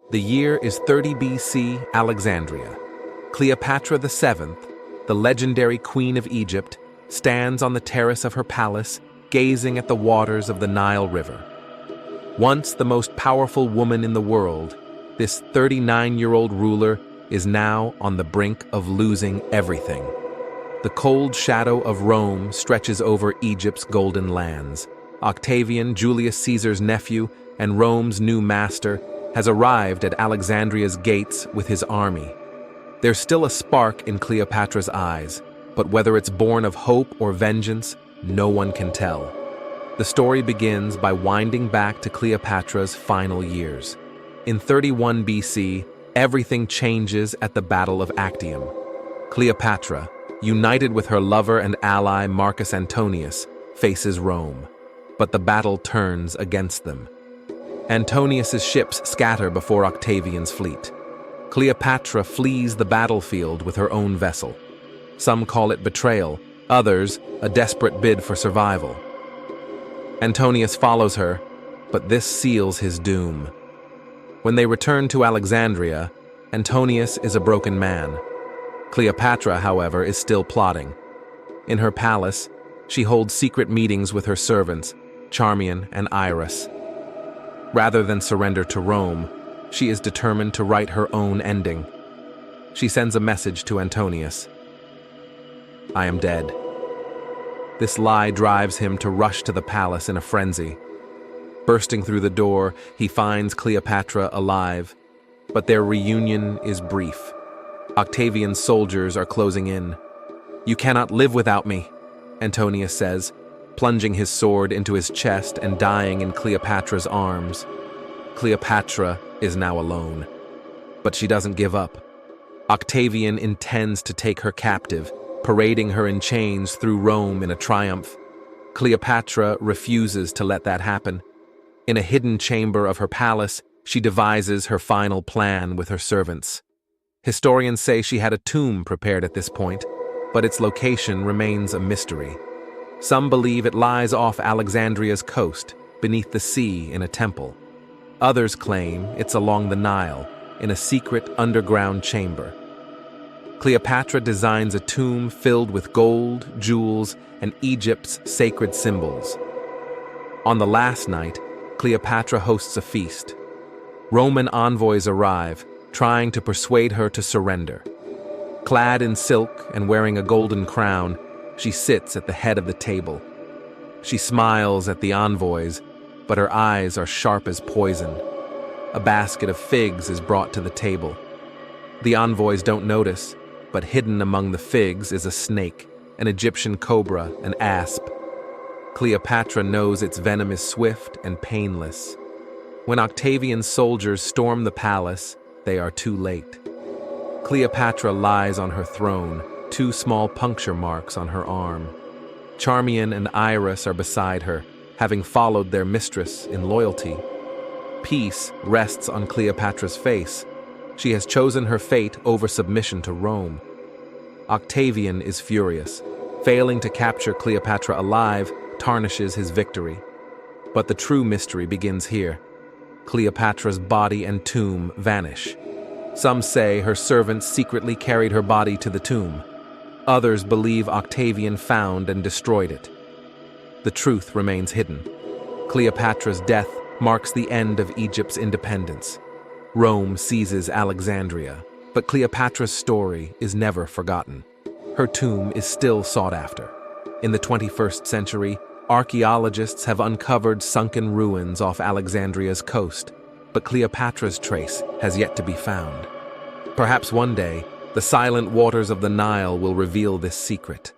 The year is 30 BC Alexandria. Cleopatra VII, the legendary queen of Egypt, stands on the terrace of her palace, gazing at the waters of the Nile River. Once the most powerful woman in the world, this 39-year-old ruler is now on the brink of losing everything. The cold shadow of Rome stretches over Egypt's golden lands. Octavian, Julius Caesar's nephew and Rome's new master, has arrived at Alexandria's gates with his army. There's still a spark in Cleopatra's eyes, but whether it's born of hope or vengeance, no one can tell. The story begins by winding back to Cleopatra's final years. In 31 BC, everything changes at the Battle of Actium. Cleopatra, united with her lover and ally Marcus Antonius, faces Rome, but the battle turns against them. Antonius's ships scatter before Octavian's fleet. Cleopatra flees the battlefield with her own vessel. Some call it betrayal, others a desperate bid for survival. Antonius follows her, but this seals his doom. When they return to Alexandria, Antonius is a broken man. Cleopatra, however, is still plotting. In her palace, she holds secret meetings with her servants, Charmian and Iris. Rather than surrender to Rome, she is determined to write her own ending. She sends a message to Antonius. "I am dead." This lie drives him to rush to the palace in a frenzy. Bursting through the door, he finds Cleopatra alive, but their reunion is brief. Octavian's soldiers are closing in. "You cannot live without me," Antonius says, plunging his sword into his chest and dying in Cleopatra's arms. Cleopatra is now alone, but she doesn't give up. Octavian intends to take her captive, parading her in chains through Rome in a triumph. Cleopatra refuses to let that happen. In a hidden chamber of her palace, she devises her final plan with her servants. Historians say she had a tomb prepared at this point, but its location remains a mystery. Some believe it lies off Alexandria's coast, beneath the sea in a temple. Others claim it's along the Nile, in a secret underground chamber. Cleopatra designs a tomb filled with gold, jewels, and Egypt's sacred symbols. On the last night, Cleopatra hosts a feast. Roman envoys arrive, trying to persuade her to surrender. Clad in silk and wearing a golden crown, she sits at the head of the table. She smiles at the envoys, but her eyes are sharp as poison. A basket of figs is brought to the table. The envoys don't notice, but hidden among the figs is a snake, an Egyptian cobra, an asp. Cleopatra knows its venom is swift and painless. When Octavian's soldiers storm the palace, they are too late. Cleopatra lies on her throne, 2 small puncture marks on her arm. Charmian and Iris are beside her, having followed their mistress in loyalty. Peace rests on Cleopatra's face. She has chosen her fate over submission to Rome. Octavian is furious. Failing to capture Cleopatra alive tarnishes his victory. But the true mystery begins here. Cleopatra's body and tomb vanish. Some say her servants secretly carried her body to the tomb. Others believe Octavian found and destroyed it. The truth remains hidden. Cleopatra's death marks the end of Egypt's independence. Rome seizes Alexandria, but Cleopatra's story is never forgotten. Her tomb is still sought after. In the 21st century, archaeologists have uncovered sunken ruins off Alexandria's coast, but Cleopatra's trace has yet to be found. Perhaps one day, the silent waters of the Nile will reveal this secret.